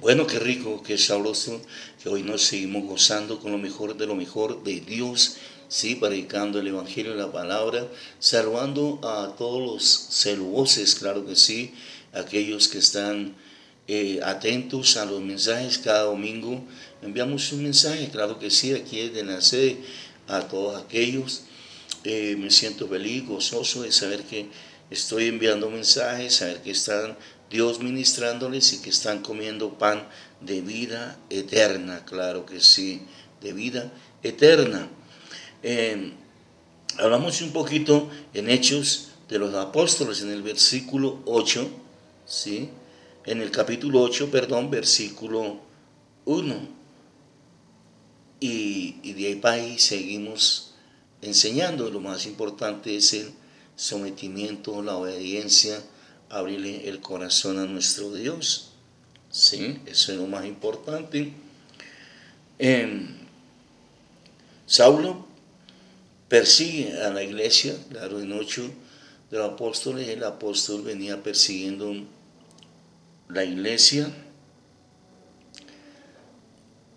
Bueno, qué rico, qué sabroso, que hoy nos seguimos gozando con lo mejor de Dios, sí, predicando el Evangelio, la palabra, saludando a todos los celuoses, claro que sí, aquellos que están atentos a los mensajes cada domingo. Enviamos un mensaje, claro que sí, aquí desde la sede, a todos aquellos. Me siento feliz, gozoso de saber que estoy enviando mensajes, saber que están Dios ministrándoles y que están comiendo pan de vida eterna, claro que sí, de vida eterna. Eh, Hablamos un poquito en Hechos de los Apóstoles, en el versículo 8, ¿sí? En el capítulo 8, perdón, versículo 1. Y de ahí para ahí seguimos enseñando. Lo más importante es el sometimiento, la obediencia, abrirle el corazón a nuestro Dios. ¿Sí? Eso es lo más importante. Saulo persigue a la iglesia, claro, en 8 de los apóstoles, el apóstol venía persiguiendo la iglesia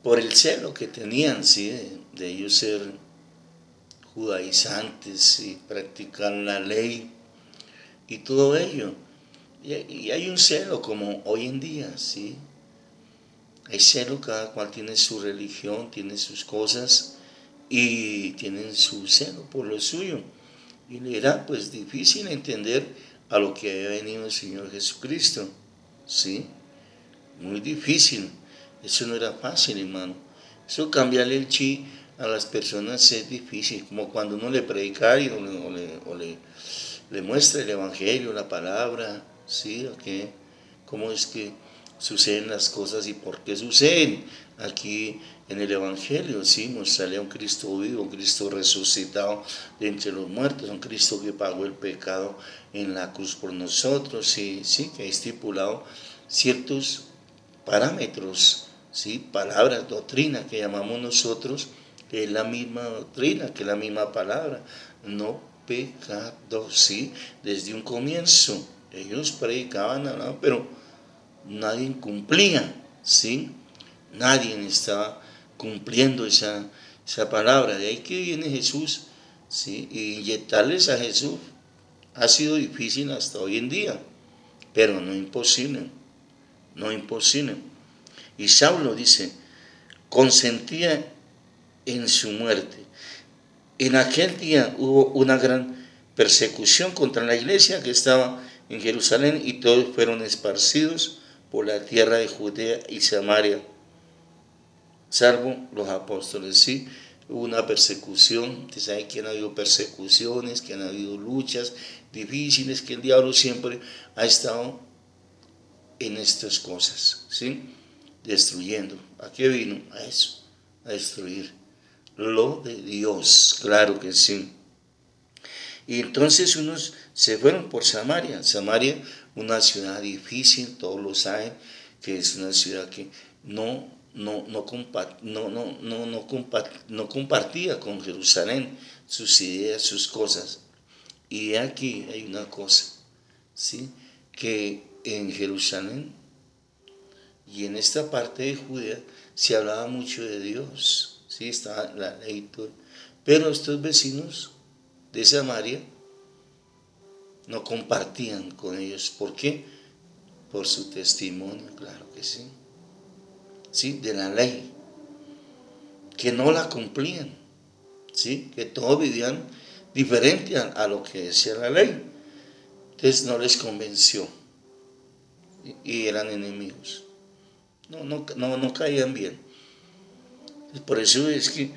por el celo que tenían, ¿sí? De ellos ser judaizantes y practicar la ley y todo ello. Y hay un celo como hoy en día, ¿sí? Hay celo, cada cual tiene su religión, tiene sus cosas y tienen su celo por lo suyo. Y le era pues difícil entender a lo que había venido el Señor Jesucristo, ¿sí? Muy difícil. Eso no era fácil, hermano. Eso cambiarle el chi a las personas es difícil, como cuando uno le predica o le muestra el Evangelio, la palabra, ¿sí? ¿Cómo es que suceden las cosas y por qué suceden? Aquí en el Evangelio, ¿sí? Mostrarle a un Cristo vivo, un Cristo resucitado de entre los muertos, un Cristo que pagó el pecado en la cruz por nosotros, ¿sí? Que ha estipulado ciertos parámetros, ¿sí? Palabras, doctrina que llamamos nosotros, que es la misma doctrina, que es la misma palabra, no pecado, ¿sí? Desde un comienzo ellos predicaban, ¿no? Pero nadie cumplía, ¿sí? Nadie estaba cumpliendo esa palabra. De ahí que viene Jesús, ¿sí? Y inyectarles a Jesús ha sido difícil hasta hoy en día, pero no imposible, no imposible. Y Saulo dice, consentía en su muerte. En aquel día hubo una gran persecución contra la iglesia que estaba en Jerusalén y todos fueron esparcidos por la tierra de Judea y Samaria, salvo los apóstoles. Sí, hubo una persecución. Usted sabe que han habido persecuciones, que han habido luchas difíciles, que el diablo siempre ha estado en estas cosas, ¿sí? Destruyendo. ¿A qué vino? A eso, a destruir lo de Dios, claro que sí. Y entonces unos se fueron por Samaria. Samaria, una ciudad difícil, todos lo saben, que es una ciudad que no compartía con Jerusalén sus ideas, sus cosas. Y aquí hay una cosa, ¿sí? Que en Jerusalén y en esta parte de Judea se hablaba mucho de Dios, ¿sí? Estaba la ley y todo. Pero estos vecinos de Samaria no compartían con ellos. ¿Por qué? Por su testimonio, claro que sí. ¿Sí? De la ley, que no la cumplían, ¿sí? Que todos vivían diferente a lo que decía la ley. Entonces no les convenció y eran enemigos. No caían bien. Por eso es que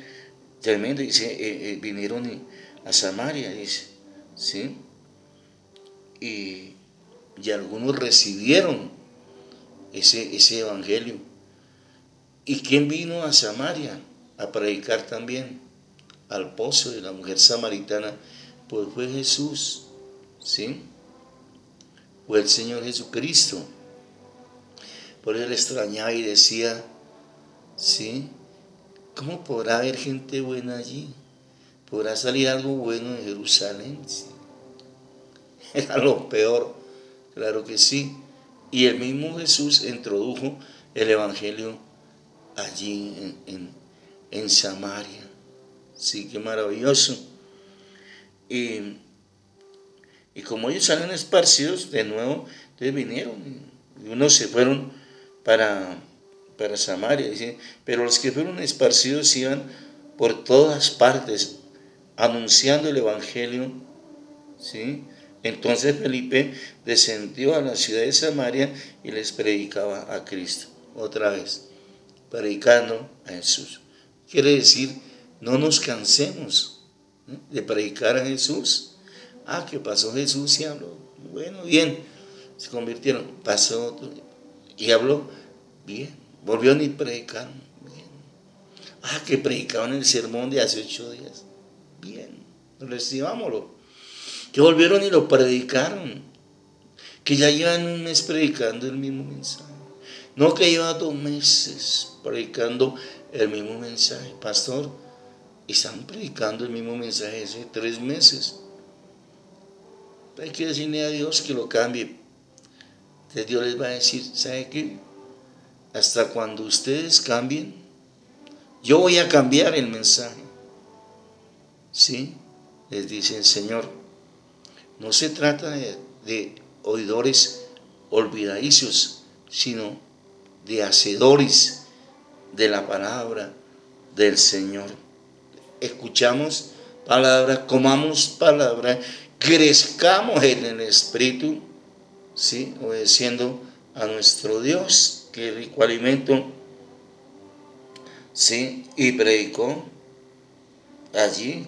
tremendo, dice, vinieron a Samaria, dice, ¿sí? Y algunos recibieron ese evangelio. ¿Y quién vino a Samaria a predicar también? Al pozo de la mujer samaritana, pues fue Jesús, ¿sí? Fue el Señor Jesucristo. Por eso le extrañaba y decía, ¿sí? ¿Cómo podrá haber gente buena allí? ¿Podrá salir algo bueno de Jerusalén? Sí. Era lo peor, claro que sí. Y el mismo Jesús introdujo el Evangelio allí en Samaria. Sí, qué maravilloso. Y, y como ellos salen esparcidos, de nuevo, entonces vinieron y unos se fueron para Samaria. Dice, pero los que fueron esparcidos iban por todas partes anunciando el Evangelio, ¿sí? Entonces Felipe descendió a la ciudad de Samaria y les predicaba a Cristo. Otra vez, predicando a Jesús. Quiere decir, no nos cansemos, ¿no?, de predicar a Jesús. Ah, que pasó Jesús y habló. Bueno, bien. Se convirtieron. Pasó otro y habló. Bien. Volvieron y predicaron. Bien. Ah, que predicaban el sermón de hace 8 días. Bien. Recibámoslo. Que volvieron y lo predicaron. Que ya llevan un mes predicando el mismo mensaje. No que lleva 2 meses predicando el mismo mensaje. Pastor, están predicando el mismo mensaje hace 3 meses. Hay que decirle a Dios que lo cambie. Entonces Dios les va a decir, ¿sabe qué? Hasta cuando ustedes cambien, yo voy a cambiar el mensaje. ¿Sí? Les dice el Señor. No se trata de oidores olvidadizos, sino de hacedores de la palabra del Señor. Escuchamos palabra, comamos palabra, crezcamos en el Espíritu, ¿sí?, obedeciendo a nuestro Dios, que es rico alimento, ¿sí? Y predicó allí,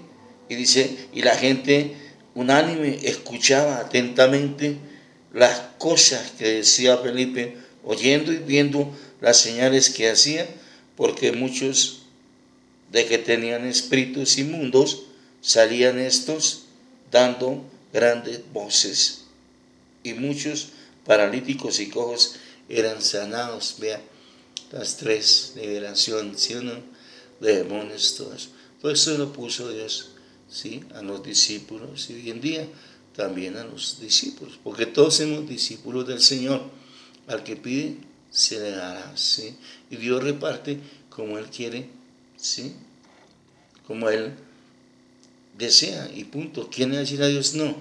y dice, y la gente unánime escuchaba atentamente las cosas que decía Felipe, oyendo y viendo las señales que hacía, porque muchos de que tenían espíritus inmundos salían estos dando grandes voces, y muchos paralíticos y cojos eran sanados. Vea, las 3, liberación, ¿sí o no?, de demonios, todo eso. Todo eso lo puso Dios, ¿sí?, a los discípulos, y hoy en día también a los discípulos, porque todos somos discípulos del Señor. Al que pide, se le dará, ¿sí? Y Dios reparte como Él quiere, ¿sí?, como Él desea, y punto. ¿Quién le va a decir a Dios no?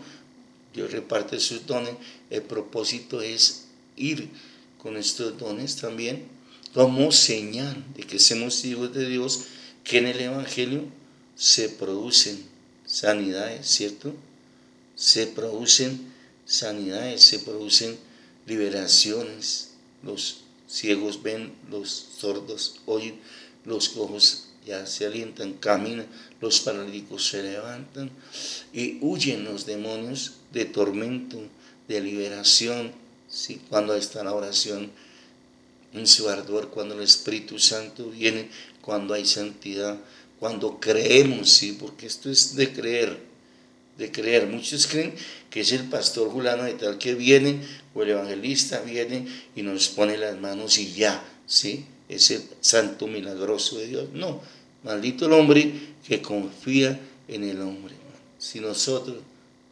Dios reparte sus dones. El propósito es ir con estos dones también como señal de que somos hijos de Dios, que en el Evangelio se producen sanidades, ¿cierto? Se producen sanidades, se producen liberaciones. Los ciegos ven, los sordos oyen, los cojos ya se alientan, caminan, los paralíticos se levantan y huyen los demonios de tormento, de liberación, ¿sí?, cuando está la oración en su ardor, cuando el Espíritu Santo viene, cuando hay santidad, cuando creemos, ¿sí?, porque esto es de creer, de creer. Muchos creen que es el pastor fulano de tal que viene, o el evangelista viene y nos pone las manos y ya, ¿sí?, es el santo milagroso de Dios. No, maldito el hombre que confía en el hombre. Si nosotros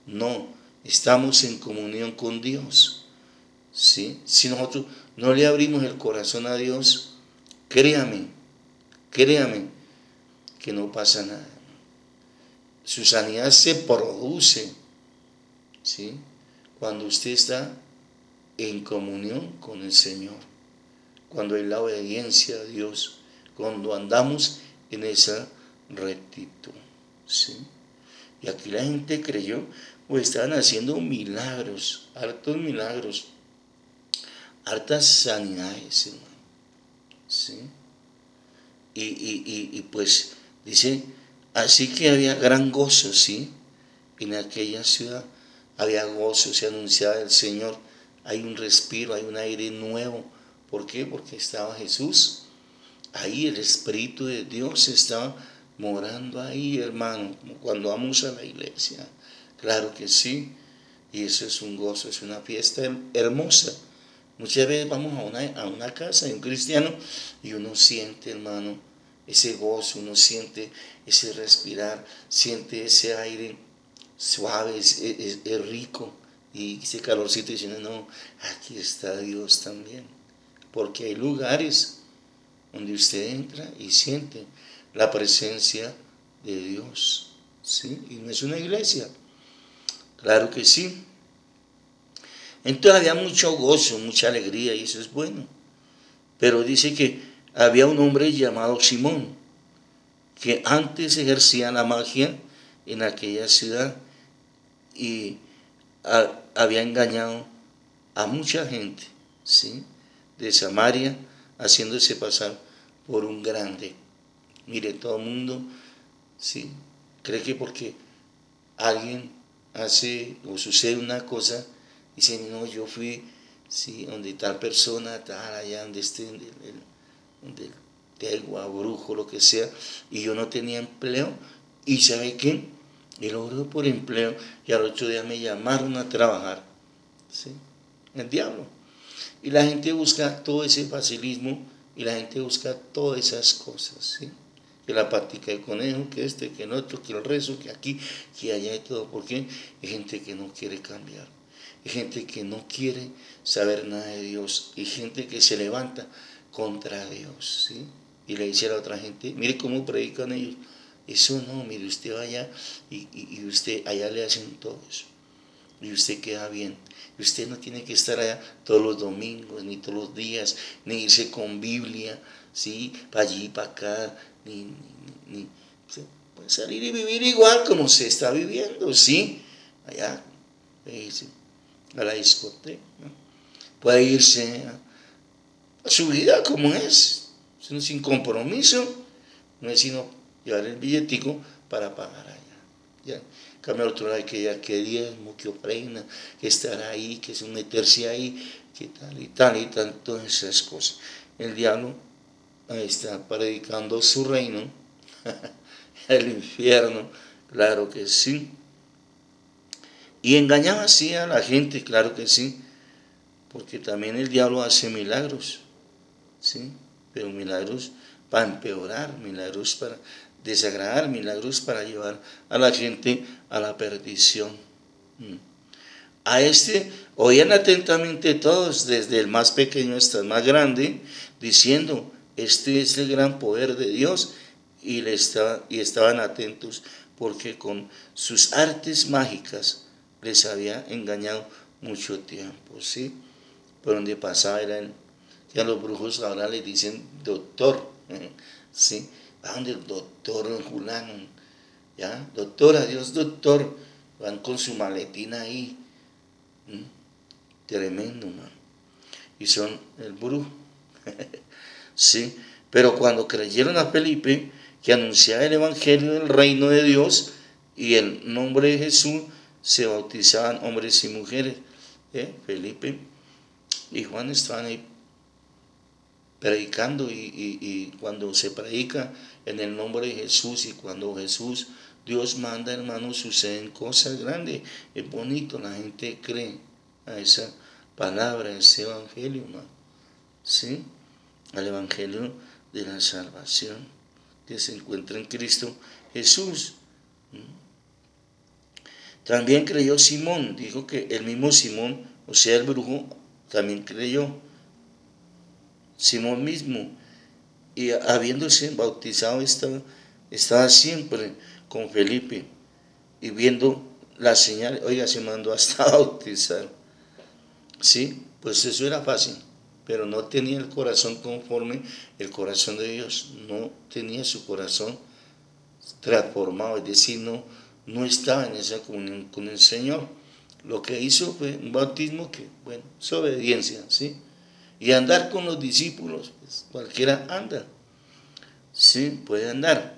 no estamos en comunión con Dios, ¿sí?, si nosotros no le abrimos el corazón a Dios, créame que no pasa nada. Su sanidad se produce, ¿sí?, cuando usted está en comunión con el Señor, cuando hay la obediencia a Dios, cuando andamos en esa rectitud, ¿sí? Y aquí la gente creyó, o estaban haciendo milagros, hartos milagros, hartas sanidades, hermano, ¿sí? Y pues dice, así que había gran gozo, ¿sí?, en aquella ciudad había gozo, se anunciaba el Señor, hay un respiro, hay un aire nuevo. ¿Por qué? Porque estaba Jesús ahí, el Espíritu de Dios estaba morando ahí, hermano, como cuando vamos a la iglesia. Claro que sí, y eso es un gozo, es una fiesta hermosa. Muchas veces vamos a una casa de un cristiano y uno siente, hermano, ese gozo, uno siente ese respirar, siente ese aire suave, es rico, y ese calorcito diciendo, no, aquí está Dios también. Porque hay lugares donde usted entra y siente la presencia de Dios, ¿sí? Y no es una iglesia, claro que sí. Entonces había mucho gozo, mucha alegría, y eso es bueno. Pero dice que había un hombre llamado Simón, que antes ejercía la magia en aquella ciudad y había engañado a mucha gente, ¿sí? De Samaria, haciéndose pasar por un grande. Mire, todo el mundo, ¿sí? Cree que porque alguien hace o sucede una cosa, dice, no, yo fui, ¿sí? Donde tal persona, tal, allá donde esté, donde tegua, brujo, lo que sea, y yo no tenía empleo, y ¿sabe qué? Y logró por empleo, y al otro día me llamaron a trabajar, ¿sí? El diablo. Y la gente busca todo ese facilismo, y la gente busca todas esas cosas, ¿sí? Que la patica de conejo, que este, que el otro, que el rezo, que aquí, que allá y todo. ¿Por qué? Hay gente que no quiere cambiar, hay gente que no quiere saber nada de Dios, y gente que se levanta contra Dios, ¿sí? Y le dice a la otra gente, mire cómo predican ellos, eso no, mire, usted vaya y usted allá le hacen todo eso, y usted queda bien. Y usted no tiene que estar allá todos los domingos, ni todos los días, ni irse con Biblia, ¿sí? Para allí, para acá, ni puede salir y vivir igual como se está viviendo, ¿sí? Allá, a la discoteca, ¿no? Puede irse a su vida como es, sin compromiso, no es sino llevar el billetico para pagar allá. ¿Ya? Cambia otro lado que diezmo, que ofrenda, que estar ahí, que es meterse ahí, que tal y tal, todas esas cosas. El diablo está predicando su reino, el infierno, claro que sí. Y engañaba así a la gente, claro que sí, porque también el diablo hace milagros, ¿sí? Pero milagros para empeorar, milagros para desagradar, milagros para llevar a la gente a la perdición. A este oían atentamente todos, desde el más pequeño hasta el más grande, diciendo, este es el gran poder de Dios, y estaban atentos porque con sus artes mágicas les había engañado mucho tiempo, ¿sí? Por donde pasaba eran, que a los brujos ahora les dicen doctor, ¿sí? Van del doctor fulano, ¿ya? Doctor, adiós doctor, van con su maletín ahí, tremendo, man. Y son el brujo, ¿sí? Pero cuando creyeron a Felipe, que anunciaba el evangelio del reino de Dios y el nombre de Jesús, se bautizaban hombres y mujeres. Felipe y Juan estaban ahí predicando, y cuando se predica en el nombre de Jesús, y cuando Jesús, Dios manda, hermanos, suceden cosas grandes. Es bonito, la gente cree a esa palabra, a ese evangelio, hermano, ¿sí? Al evangelio de la salvación que se encuentra en Cristo Jesús. También creyó Simón, dijo que el mismo Simón, o sea, el brujo, también creyó. Simón mismo, y habiéndose bautizado, estaba siempre con Felipe, y viendo la señal, oiga, se mandó hasta bautizar, ¿sí? Pues eso era fácil, pero no tenía el corazón conforme el corazón de Dios, no tenía su corazón transformado, es decir, no estaba en esa comunión con el Señor. Lo que hizo fue un bautismo que, bueno, es obediencia, ¿sí? Y andar con los discípulos, pues cualquiera anda, ¿sí? Puede andar.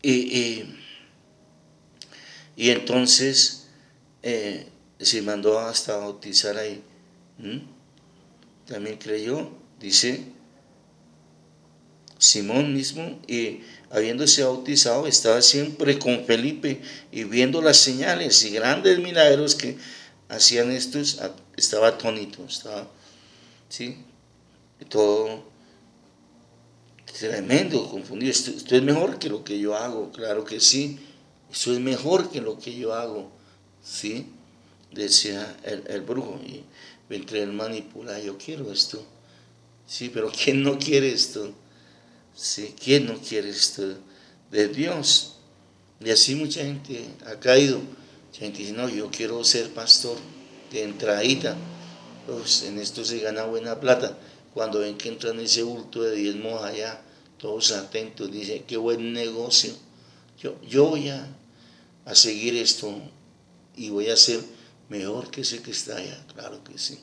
Y entonces se mandó hasta bautizar ahí. También creyó, dice Simón mismo, y habiéndose bautizado estaba siempre con Felipe, y viendo las señales y grandes milagros que hacían estos, estaba atónito, estaba, ¿sí? Todo tremendo, confundido. Esto es mejor que lo que yo hago, claro que sí. Esto es mejor que lo que yo hago, ¿sí? decía el brujo, y entre él manipula, yo quiero esto. Sí, pero ¿quién no quiere esto? Sí, ¿quién no quiere esto de Dios? Y así mucha gente ha caído. Mucha gente dice, no, yo quiero ser pastor de entradita. Pues en esto se gana buena plata. Cuando ven que entran ese bulto de diezmos allá, todos atentos, dicen, qué buen negocio. Yo voy a seguir esto y voy a ser mejor que ese que está allá, claro que sí.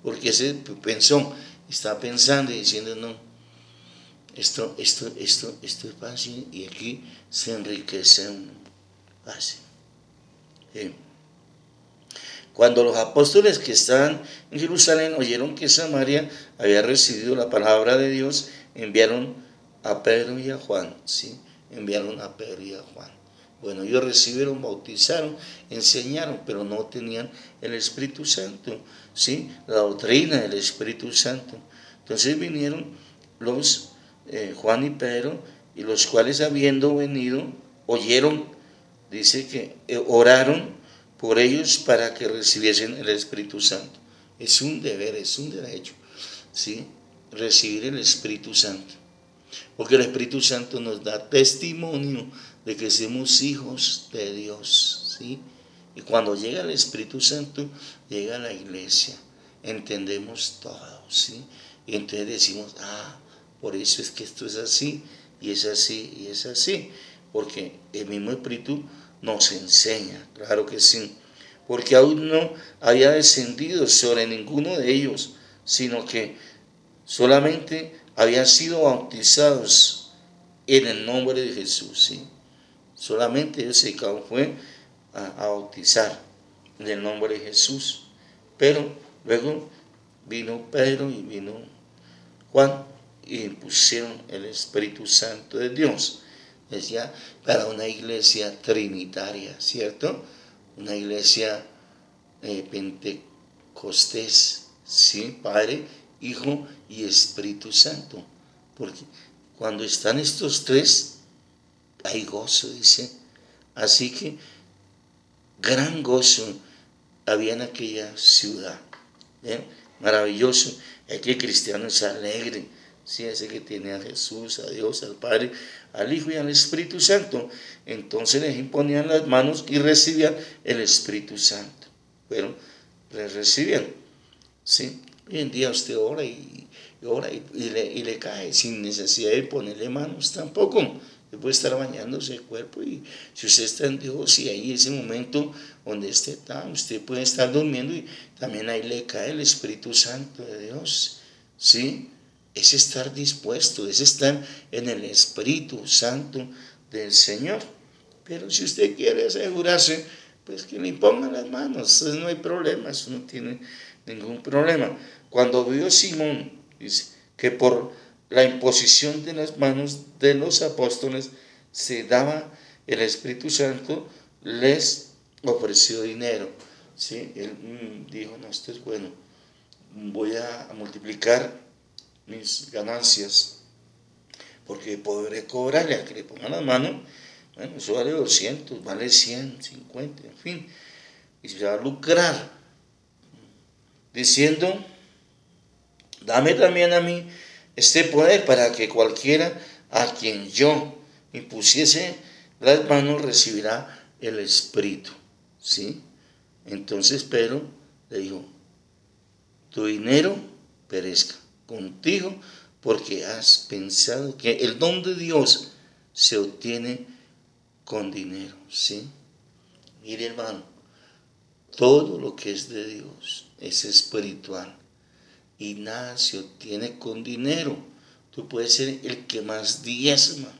Porque ese pensó, está pensando y diciendo, no, esto es fácil y aquí se enriquece uno. Fácil. Cuando los apóstoles que estaban en Jerusalén oyeron que Samaria había recibido la palabra de Dios, enviaron a Pedro y a Juan, ¿sí? Enviaron a Pedro y a Juan. Bueno, ellos recibieron, bautizaron, enseñaron, pero no tenían el Espíritu Santo, ¿sí? La doctrina del Espíritu Santo. Entonces vinieron los Juan y Pedro, y los cuales habiendo venido, oyeron, dice que oraron por ellos para que recibiesen el Espíritu Santo. Es un deber, es un derecho, ¿sí? Recibir el Espíritu Santo. Porque el Espíritu Santo nos da testimonio de que somos hijos de Dios, ¿sí? Y cuando llega el Espíritu Santo, llega a la iglesia, entendemos todo, ¿sí? Y entonces decimos, por eso es que esto es así, y es así, y es así. Porque el mismo Espíritu nos enseña, claro que sí. Porque aún no había descendido sobre ninguno de ellos, sino que solamente habían sido bautizados en el nombre de Jesús, ¿sí? Solamente ellos se dedicaron fue a bautizar en el nombre de Jesús. Pero luego vino Pedro y vino Juan y impusieron el Espíritu Santo de Dios. Decía, para una iglesia trinitaria, ¿cierto? Una iglesia pentecostés, ¿sí? Padre, Hijo y Espíritu Santo. Porque cuando están estos tres, hay gozo, dice. Así que gran gozo había en aquella ciudad. ¿Bien? Maravilloso. Es que el cristiano es alegre. Sí, ese que tiene a Jesús, a Dios, al Padre, al Hijo y al Espíritu Santo. Entonces les imponían las manos y recibían el Espíritu Santo. Pero les recibían. ¿Sí? Hoy en día usted ora y ora y le cae sin necesidad de ponerle manos tampoco. Usted puede estar bañándose el cuerpo y si usted está en Dios y ahí ese momento donde usted puede estar durmiendo y también ahí le cae el Espíritu Santo de Dios. ¿Sí? Es estar dispuesto, es estar en el Espíritu Santo del Señor. Pero si usted quiere asegurarse, pues que le impongan las manos, no hay problema, eso no tiene ningún problema. Cuando vio Simón, dice, que por la imposición de las manos de los apóstoles se daba el Espíritu Santo, les ofreció dinero. ¿Sí? Él dijo, no, esto es bueno, voy a multiplicar mis ganancias, porque podré cobrarle al que le ponga las manos. Bueno, eso vale 200, vale 100, 50, en fin, y se va a lucrar, diciendo, dame también a mí este poder para que cualquiera a quien yo impusiese las manos recibirá el Espíritu, ¿sí? Entonces Pedro le dijo, tu dinero perezca contigo porque has pensado que el don de Dios se obtiene con dinero, ¿sí? Mire, hermano, todo lo que es de Dios es espiritual y nada se obtiene con dinero. Tú puedes ser el que más diezma,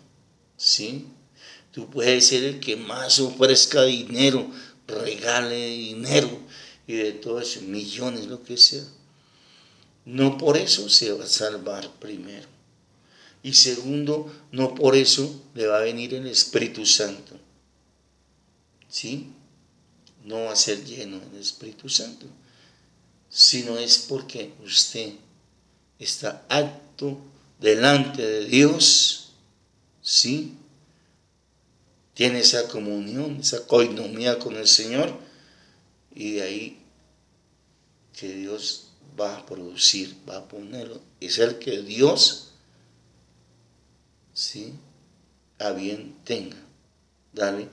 ¿sí? Tú puedes ser el que más ofrezca dinero, regale dinero y de todo eso, millones, lo que sea. No por eso se va a salvar primero. Y segundo, no por eso le va a venir el Espíritu Santo. ¿Sí? No va a ser lleno del Espíritu Santo, sino es porque usted está apto delante de Dios, ¿sí? Tiene esa comunión, esa coinonía con el Señor, y de ahí que Dios va a producir, va a ponerlo. Es el que Dios, ¿sí?, a bien tenga, dale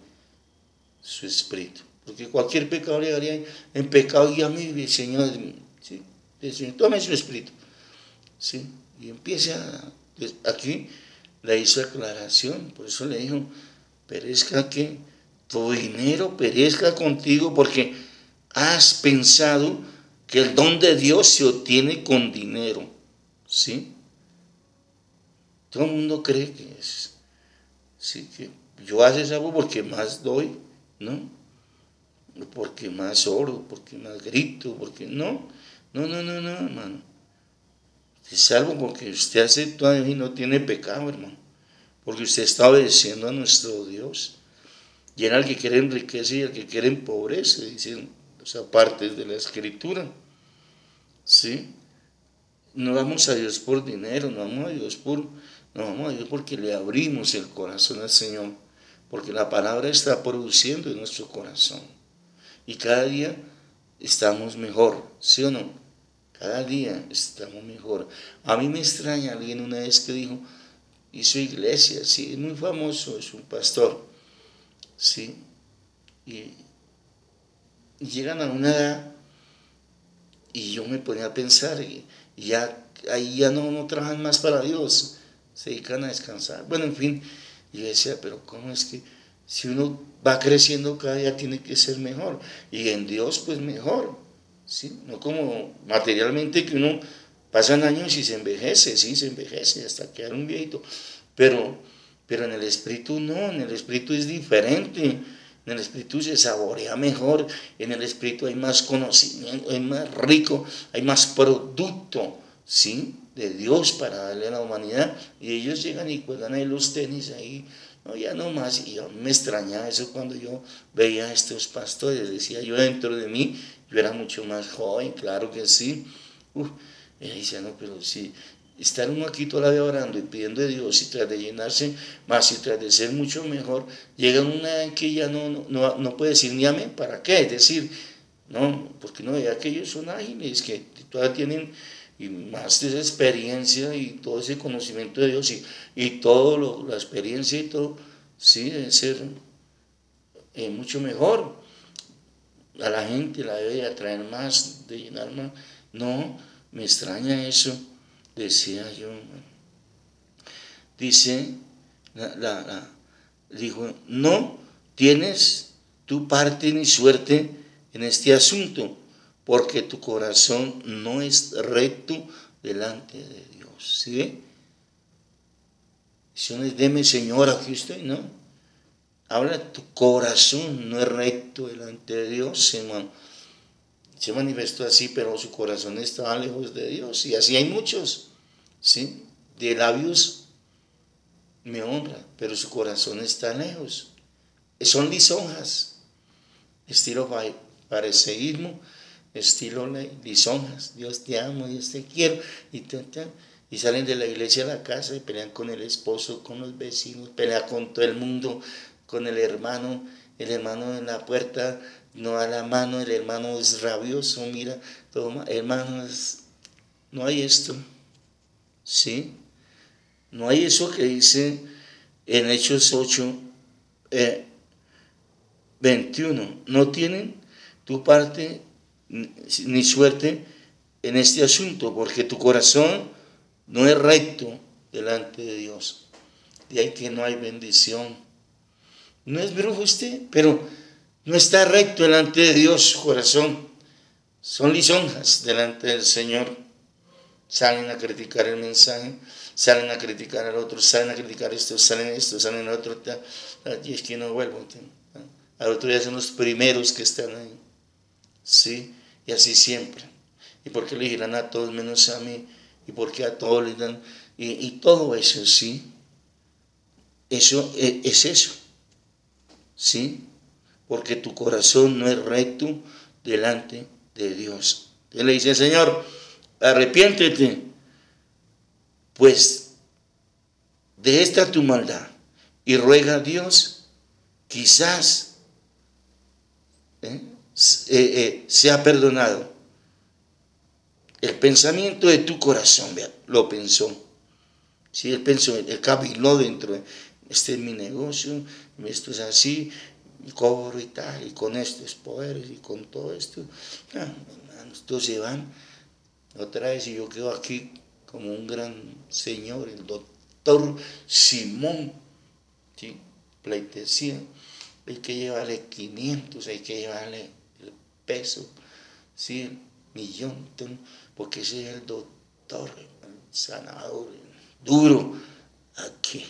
su espíritu. Porque cualquier pecador llegaría en pecado y a mí, Señor, ¿sí?, el Señor, tome su espíritu, ¿sí?, y empieza, aquí le hizo aclaración, por eso le dijo, perezca que tu dinero perezca contigo, porque has pensado que el don de Dios se obtiene con dinero, ¿sí? Todo el mundo cree que es, sí, que yo hago algo porque más doy, ¿no? Porque más oro, porque más grito, porque no, hermano. Es algo porque usted aceptó a Dios y no tiene pecado, hermano, porque usted está obedeciendo a nuestro Dios. Y era el que quiere enriquecer y el que quiere empobrece, dicen las partes de la Escritura, ¿sí? No vamos a Dios por dinero, no vamos a Dios porque le abrimos el corazón al Señor, porque la palabra está produciendo en nuestro corazón. Y cada día estamos mejor, ¿sí o no? Cada día estamos mejor. A mí me extraña alguien una vez que dijo, hizo iglesia, sí, es muy famoso, es un pastor, ¿sí? Y llegan a una edad y yo me ponía a pensar, y ya ahí ya no trabajan más para Dios, se dedican a descansar. Bueno, en fin, yo decía, pero ¿cómo es que si uno va creciendo cada día tiene que ser mejor? Y en Dios pues mejor, ¿sí? No como materialmente que uno pasan años y se envejece, sí, se envejece hasta quedar un viejito, pero en el espíritu no, en el espíritu es diferente. En el espíritu se saborea mejor, en el espíritu hay más conocimiento, es más rico, hay más producto, ¿sí?, de Dios para darle a la humanidad. Y ellos llegan y juegan ahí los tenis ahí, no, ya no más. Y yo me extrañaba eso cuando yo veía a estos pastores, decía yo dentro de mí, yo era mucho más joven, claro que sí. Y decía, no, pero sí, estar uno aquí toda la vida orando y pidiendo de Dios y tras de llenarse más y tras de ser mucho mejor, llega una en que ya no puede decir ni amén, ¿para qué? Es decir, no, porque no, ya que ellos son ágiles, que todavía tienen y más de esa experiencia y todo ese conocimiento de Dios y todo la experiencia y todo, sí, debe ser mucho mejor. A la gente la debe atraer más, de llenar más. No, me extraña eso, decía yo. Dice, dijo, no tienes tu parte ni suerte en este asunto, porque tu corazón no es recto delante de Dios. ¿Sí ve? Si no es deme Señor aquí usted, ¿no? Habla, tu corazón no es recto delante de Dios, hermano. Se manifestó así, pero su corazón estaba lejos de Dios. Y así hay muchos, ¿sí? De labios me honra, pero su corazón está lejos. Son lisonjas, estilo fariseísmo, estilo lisonjas. Dios te amo, Dios te quiero. Y salen de la iglesia a la casa y pelean con el esposo, con los vecinos, pelean con todo el mundo, con el hermano en la puerta no da la mano, el hermano es rabioso, mira, toma, hermanos, no hay esto, ¿sí? No hay eso que dice en Hechos 8, 21, no tienen tu parte ni suerte en este asunto, porque tu corazón no es recto delante de Dios. De ahí que no hay bendición. No es brujo usted, pero no está recto delante de Dios su corazón. Son lisonjas delante del Señor. Salen a criticar el mensaje, salen a criticar al otro, salen a criticar esto, salen al otro. Y es que no vuelvo. Al otro día son los primeros que están ahí. ¿Sí? Y así siempre. ¿Y por qué le dirán a todos menos a mí? ¿Y por qué a todos les dan? Y todo eso, ¿sí? Eso es eso. ¿Sí? Porque tu corazón no es recto delante de Dios. Él le dice, Señor, arrepiéntete, pues de esta tu maldad, y ruega a Dios, quizás sea perdonado. El pensamiento de tu corazón, vea, lo pensó. Sí, él pensó, él caviló dentro de, este es mi negocio, esto es así, cobro y tal, y con estos poderes y con todo esto. Estos se van otra vez y yo quedo aquí como un gran señor, el doctor Simón, ¿sí? Pleitesía, hay que llevarle 500, hay que llevarle el peso, ¿sí? El millón, porque ese es el doctor, el sanador, duro, aquí,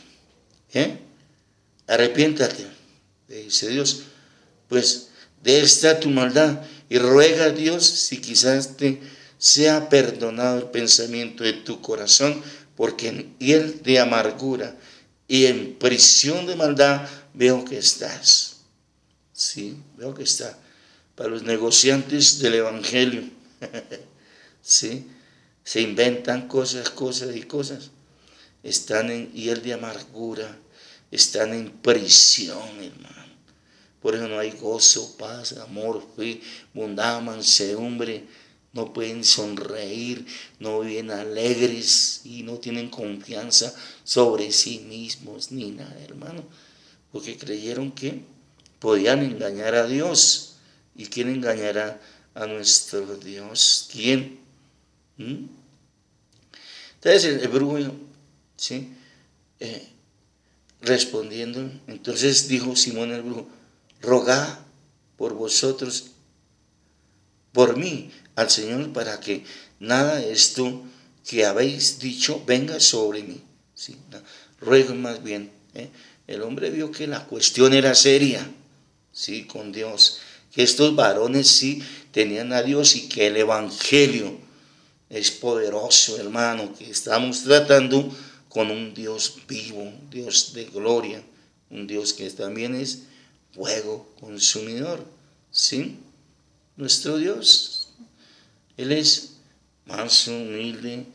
arrepiéntate, dice Dios, pues de esta tu maldad y ruega a Dios si quizás te sea perdonado el pensamiento de tu corazón, porque en hiel de amargura y en prisión de maldad veo que estás. Sí, veo que está. Para los negociantes del evangelio, sí, se inventan cosas y cosas. Están en hiel de amargura, están en prisión, hermano. Por eso no hay gozo, paz, amor, fe, bondad, mansedumbre. No pueden sonreír, no viven alegres y no tienen confianza sobre sí mismos ni nada, hermano. Porque creyeron que podían engañar a Dios. ¿Y quién engañará a nuestro Dios? ¿Quién? Entonces el brujo, ¿sí? Respondiendo, entonces dijo Simón el brujo, rogad por vosotros, por mí, al Señor, para que nada de esto que habéis dicho venga sobre mí. ¿Sí? No, ruego más bien. El hombre vio que la cuestión era seria, ¿sí? Con Dios, que estos varones sí tenían a Dios y que el evangelio es poderoso, hermano, que estamos tratando con un Dios vivo, un Dios de gloria, un Dios que también es fuego consumidor, ¿sí? Nuestro Dios, Él es manso, humilde,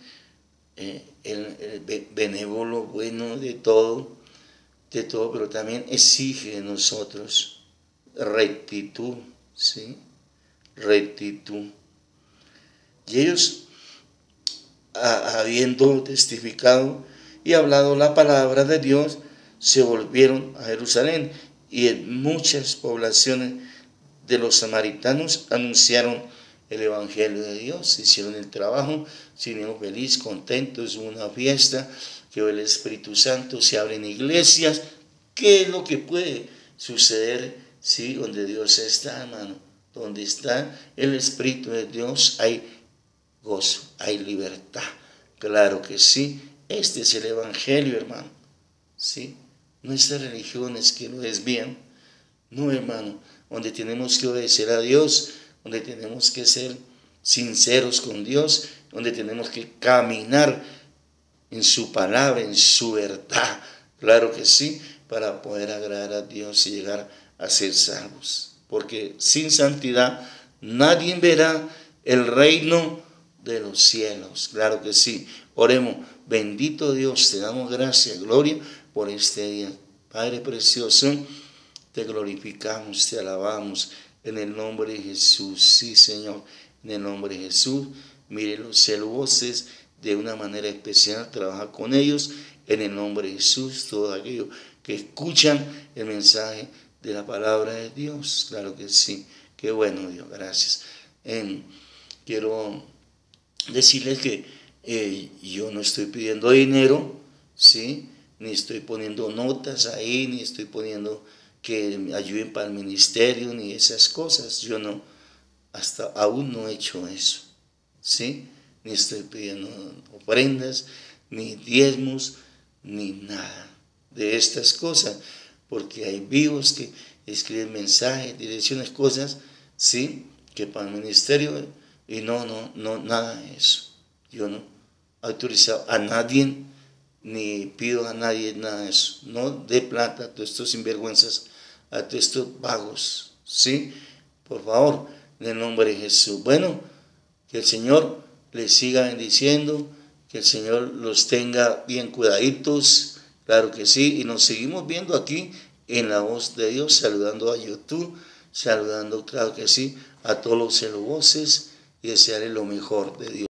el benévolo, bueno de todo, pero también exige de nosotros rectitud, ¿sí? Rectitud. Y ellos, habiendo testificado y hablado la palabra de Dios, se volvieron a Jerusalén, y en muchas poblaciones de los samaritanos anunciaron el evangelio de Dios, hicieron el trabajo, se vinieron felices, contentos, hubo una fiesta, que el Espíritu Santo, se abren iglesias. ¿Qué es lo que puede suceder? Sí, donde Dios está, hermano, donde está el Espíritu de Dios hay gozo, hay libertad. Claro que sí, este es el evangelio, hermano. ¿Sí? Nuestras religiones que lo desvían, no, hermano, donde tenemos que obedecer a Dios, donde tenemos que ser sinceros con Dios, donde tenemos que caminar en su palabra, en su verdad, claro que sí, para poder agradar a Dios y llegar a ser salvos. Porque sin santidad nadie verá el reino de los cielos, claro que sí. Oremos, bendito Dios, te damos gracias, gloria por este día. Padre precioso, te glorificamos, te alabamos en el nombre de Jesús, sí Señor, en el nombre de Jesús. Mire los celvoces de una manera especial, trabaja con ellos en el nombre de Jesús, todos aquellos que escuchan el mensaje de la palabra de Dios, claro que sí, qué bueno Dios, gracias. Quiero decirles que yo no estoy pidiendo dinero, ¿sí? Ni estoy poniendo notas ahí, ni estoy poniendo que me ayuden para el ministerio, ni esas cosas. Yo no, hasta aún no he hecho eso, ¿sí? Ni estoy pidiendo ofrendas, ni diezmos, ni nada de estas cosas, porque hay vivos que escriben mensajes, direcciones, cosas, ¿sí? Que para el ministerio, y no, nada de eso. Yo no he autorizado a nadie, ni pido a nadie nada de eso. No de plata a todos estos sinvergüenzas, a todos estos vagos, ¿sí? Por favor, en el nombre de Jesús. Bueno, que el Señor les siga bendiciendo, que el Señor los tenga bien cuidaditos, claro que sí, y nos seguimos viendo aquí en La Voz de Dios, saludando a YouTube, saludando, claro que sí, a todos los celovoces y desearles lo mejor de Dios.